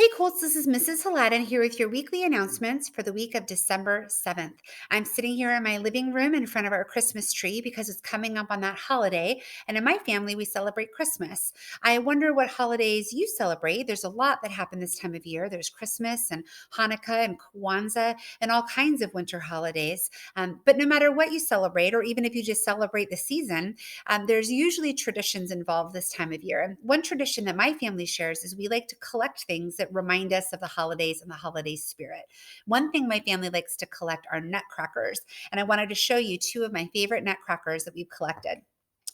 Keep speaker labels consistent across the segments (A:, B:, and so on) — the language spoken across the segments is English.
A: Hey Colts, this is Mrs. Haladin here with your weekly announcements for the week of December 7th. I'm sitting here in my living room in front of our Christmas tree because it's coming up on that holiday, and in my family, we celebrate Christmas. I wonder what holidays you celebrate. There's a lot that happen this time of year. There's Christmas and Hanukkah and Kwanzaa and all kinds of winter holidays. But no matter what you celebrate, or even if you just celebrate the season, there's usually traditions involved this time of year. And one tradition that my family shares is we like to collect things that remind us of the holidays and the holiday spirit. One thing my family likes to collect are nutcrackers, and I wanted to show you two of my favorite nutcrackers that we've collected.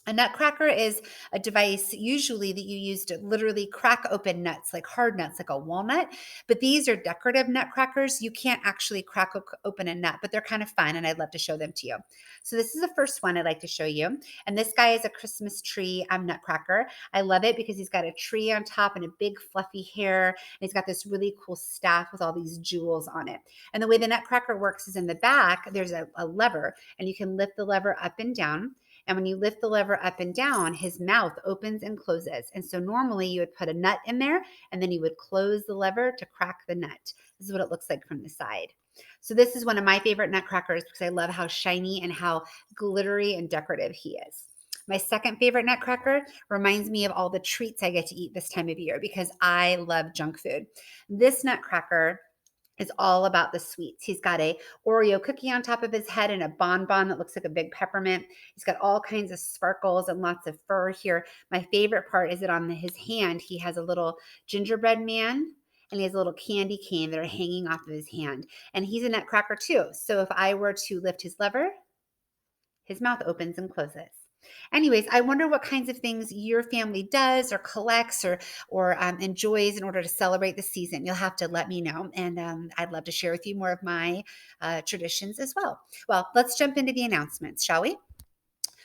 A: A nutcracker is a device usually that you use to literally crack open nuts, like hard nuts, like a walnut. But these are decorative nutcrackers. You can't actually crack open a nut, but they're kind of fun, and I'd love to show them to you. So this is the first one I'd like to show you. And this guy is a Christmas tree nutcracker. I love it because he's got a tree on top and a big fluffy hair. And he's got this really cool staff with all these jewels on it. And the way the nutcracker works is in the back, there's a lever, and you can lift the lever up and down. And when you lift the lever up and down, his mouth opens and closes. And so normally you would put a nut in there, and then you would close the lever to crack the nut. This is what it looks like from the side. So this is one of my favorite nutcrackers because I love how shiny and how glittery and decorative he is. My second favorite nutcracker reminds me of all the treats I get to eat this time of year because I love junk food. This nutcracker is all about the sweets. He's got a Oreo cookie on top of his head and a bonbon that looks like a big peppermint. He's got all kinds of sparkles and lots of fur here. My favorite part is that on his hand, he has a little gingerbread man, and he has a little candy cane that are hanging off of his hand. And he's a nutcracker too. So if I were to lift his lever, his mouth opens and closes. Anyways, I wonder what kinds of things your family does or collects or enjoys in order to celebrate the season. You'll have to let me know, and I'd love to share with you more of my traditions as well. Well, let's jump into the announcements, shall we?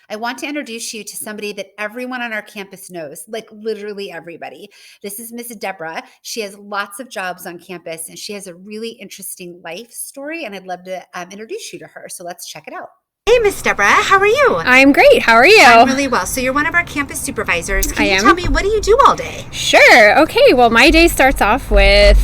A: I want to introduce you to somebody that everyone on our campus knows, like literally everybody. This is Miss Deborah. She has lots of jobs on campus, and she has a really interesting life story, and I'd love to introduce you to her. So let's check it out. Hey, Miss Deborah, how are you?
B: I'm great. How are you?
A: I'm really well. So you're one of our campus supervisors. Can you tell me, what do you do all day?
B: Sure. Okay. Well, my day starts off with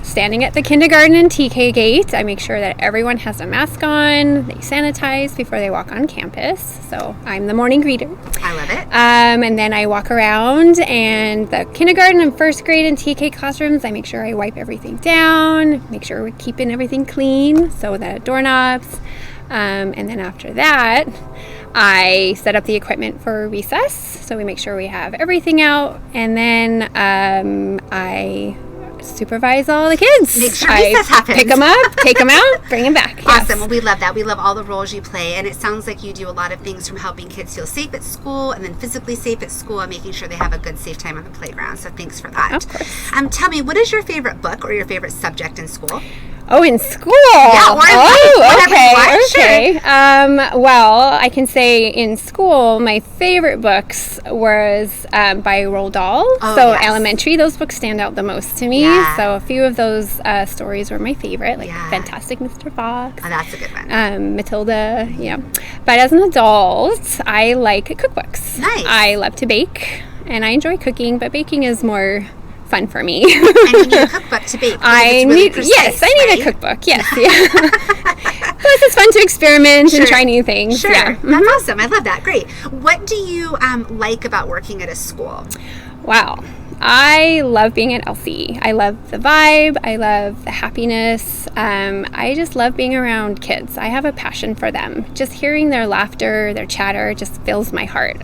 B: standing at the kindergarten and TK gate. I make sure that everyone has a mask on. They sanitize before they walk on campus. So I'm the morning greeter.
A: I love it.
B: And then I walk around, and the kindergarten and first grade and TK classrooms, I make sure I wipe everything down, make sure we're keeping everything clean, so the doorknobs. And then after that, I set up the equipment for recess. So we make sure we have everything out. And then I supervise all the kids.
A: Make sure recess happens.
B: Pick them up, take them out, bring them back.
A: Awesome.
B: Yes.
A: Well, we love that. We love all the roles you play. And it sounds like you do a lot of things from helping kids feel safe at school and then physically safe at school and making sure they have a good, safe time on the playground. So thanks for that.
B: Of course.
A: Tell me, what is your favorite book or your favorite subject in school?
B: Oh, in school?
A: Yeah, or in life,
B: okay. Well, I can say in school, my favorite books was by Roald Dahl. Yes. Elementary, those books stand out the most to me. Yeah. So a few of those stories were my favorite, like Fantastic Mr. Fox.
A: Oh, that's a good one.
B: Matilda, yeah. But as an adult, I like cookbooks.
A: Nice.
B: I love to bake, and I enjoy cooking, but baking is more fun for me.
A: And you need a cookbook to bake. I need
B: a cookbook. Yes, yeah. Plus, it's fun to experiment and try new things.
A: Sure,
B: yeah.
A: That's awesome. I love that. Great. What do you like about working at a school?
B: Wow. I love being at LC. I love the vibe. I love the happiness. I just love being around kids. I have a passion for them. Just hearing their laughter, their chatter just fills my heart.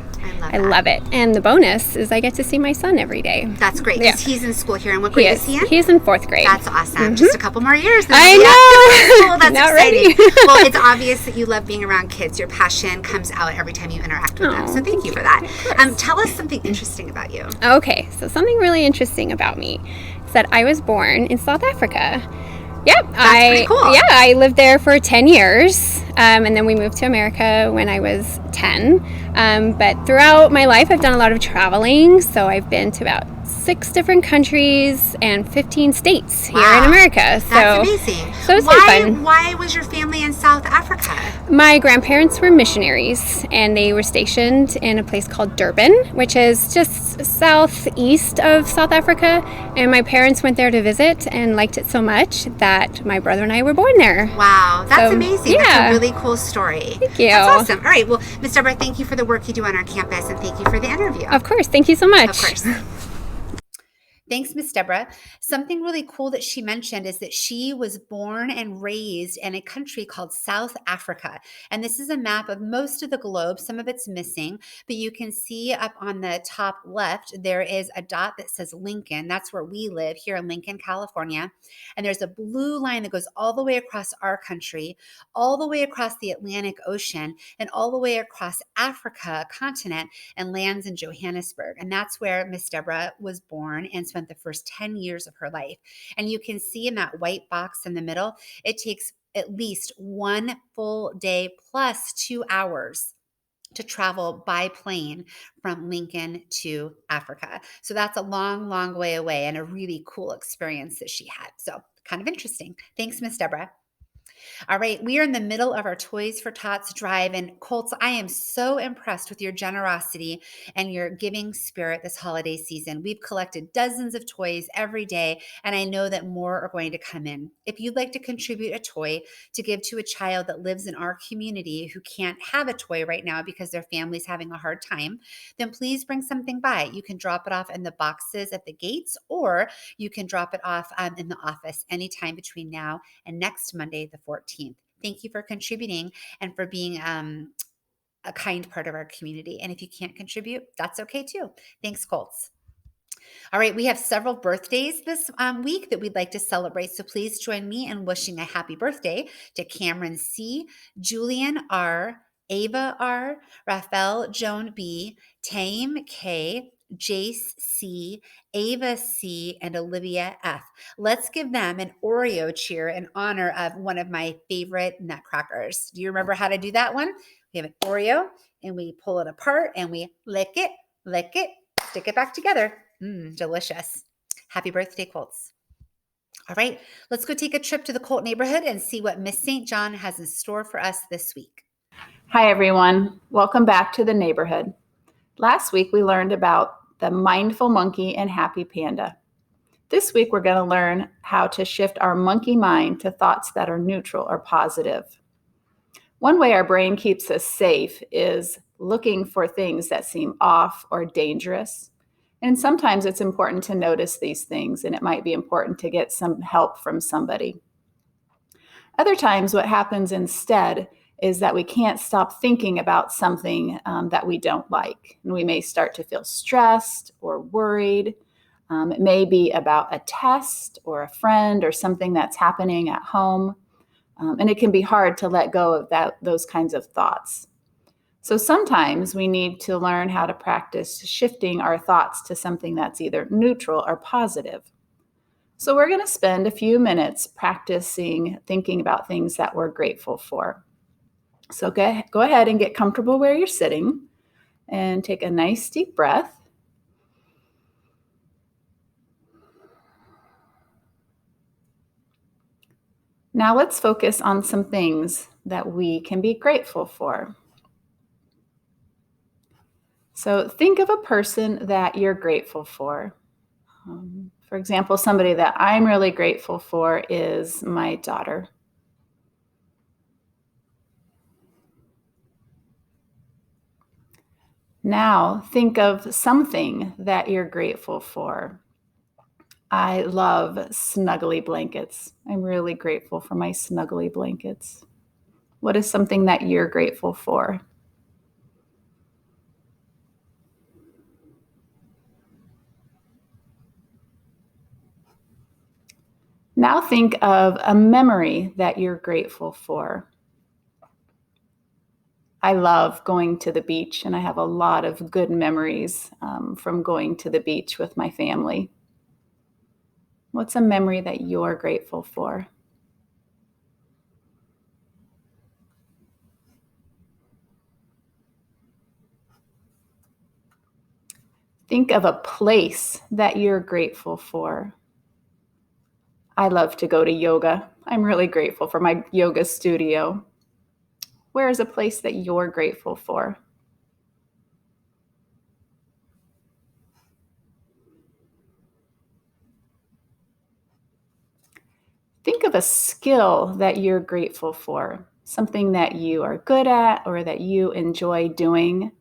B: I love it. And the bonus is I get to see my son every day.
A: That's great, because he's in school here. And what grade is he in?
B: He's in 4th grade.
A: That's awesome. Mm-hmm. Just a couple more years.
B: I know.
A: That's
B: Not
A: exciting.
B: Ready.
A: Well, it's obvious that you love being around kids. Your passion comes out every time you interact with them. So thank you for that. Tell us something interesting about you.
B: Okay, so something really interesting about me is that I was born in South Africa. Yep.
A: That's pretty cool.
B: Yeah, I lived there for 10 years, and then we moved to America when I was 10. But throughout my life, I've done a lot of traveling, so I've been to about 6 different countries and 15 states here in
A: Wow.
B: America.
A: That's amazing.
B: So it's really fun.
A: Why was your family in South Africa?
B: My grandparents were missionaries, and they were stationed in a place called Durban, which is just southeast of South Africa. And my parents went there to visit and liked it so much that my brother and I were born there.
A: Wow, that's
B: So,
A: amazing.
B: yeah.
A: That's a really cool story.
B: Thank you.
A: That's awesome. All right, well, Miss Deborah, thank you for the work you do on our campus, and thank you for the interview.
B: Of course. Thank you so much.
A: Of course. Thanks, Miss Deborah. Something really cool that she mentioned is that she was born and raised in a country called South Africa. And this is a map of most of the globe. Some of it's missing, but you can see up on the top left, there is a dot that says Lincoln. That's where we live here in Lincoln, California. And there's a blue line that goes all the way across our country, all the way across the Atlantic Ocean, and all the way across Africa continent and lands in Johannesburg. And that's where Miss Deborah was born and spent the first 10 years of her life. And you can see in that white box in the middle, it takes at least 1 full day plus 2 hours to travel by plane from Lincoln to Africa. So that's a long, long way away and a really cool experience that she had. So kind of interesting. Thanks, Miss Deborah. All right, we are in the middle of our Toys for Tots drive. And Colts, I am so impressed with your generosity and your giving spirit this holiday season. We've collected dozens of toys every day, and I know that more are going to come in. If you'd like to contribute a toy to give to a child that lives in our community who can't have a toy right now because their family's having a hard time, then please bring something by. You can drop it off in the boxes at the gates, or you can drop it off in the office anytime between now and next Monday, the 14th. Thank you for contributing and for being a kind part of our community. And if you can't contribute, that's okay too. Thanks, Colts. All right, we have several birthdays this week that we'd like to celebrate. So please join me in wishing a happy birthday to Cameron C., Julian R., Ava R., Raphael Joan B., Tame K., Jace C., Ava C., and Olivia F. Let's give them an Oreo cheer in honor of one of my favorite nutcrackers. Do you remember how to do that one? We have an Oreo, and we pull it apart, and we lick it, stick it back together. Delicious. Happy birthday, Colts. All right, let's go take a trip to the Colt neighborhood and see what Miss St. John has in store for us this week.
C: Hi, everyone. Welcome back to the neighborhood. Last week, we learned about the mindful monkey and happy panda. This week, we're going to learn how to shift our monkey mind to thoughts that are neutral or positive. One way our brain keeps us safe is looking for things that seem off or dangerous. And sometimes it's important to notice these things, and it might be important to get some help from somebody. Other times, what happens instead is that we can't stop thinking about something that we don't like. And we may start to feel stressed or worried. It may be about a test or a friend or something that's happening at home. And it can be hard to let go of those kinds of thoughts. So sometimes we need to learn how to practice shifting our thoughts to something that's either neutral or positive. So we're going to spend a few minutes practicing thinking about things that we're grateful for. So go ahead and get comfortable where you're sitting and take a nice deep breath. Now let's focus on some things that we can be grateful for. So think of a person that you're grateful for. For example, somebody that I'm really grateful for is my daughter. Now think of something that you're grateful for. I love snuggly blankets. I'm really grateful for my snuggly blankets. What is something that you're grateful for? Now think of a memory that you're grateful for. I love going to the beach, and I have a lot of good memories from going to the beach with my family. What's a memory that you're grateful for? Think of a place that you're grateful for. I love to go to yoga. I'm really grateful for my yoga studio. Where is a place that you're grateful for? Think of a skill that you're grateful for, something that you are good at or that you enjoy doing.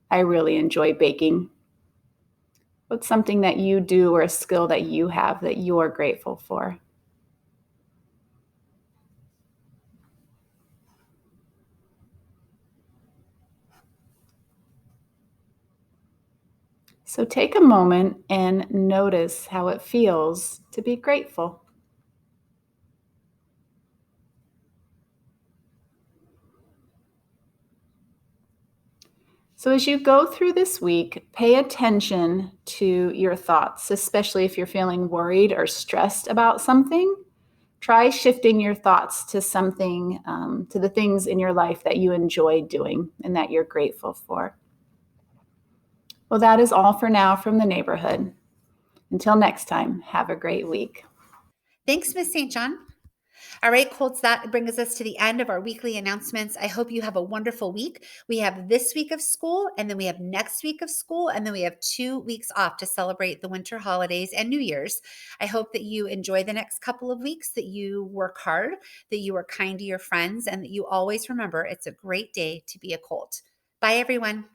C: I really enjoy baking. What's something that you do or a skill that you have that you're grateful for? So take a moment and notice how it feels to be grateful. So as you go through this week, pay attention to your thoughts, especially if you're feeling worried or stressed about something. Try shifting your thoughts to something, to the things in your life that you enjoy doing and that you're grateful for. Well, that is all for now from the neighborhood. Until next time, have a great week.
A: Thanks, Miss St. John. All right, Colts, that brings us to the end of our weekly announcements. I hope you have a wonderful week. We have this week of school, and then we have next week of school, and then we have 2 weeks off to celebrate the winter holidays and New Year's. I hope that you enjoy the next couple of weeks, that you work hard, that you are kind to your friends, and that you always remember it's a great day to be a Colt. Bye, everyone.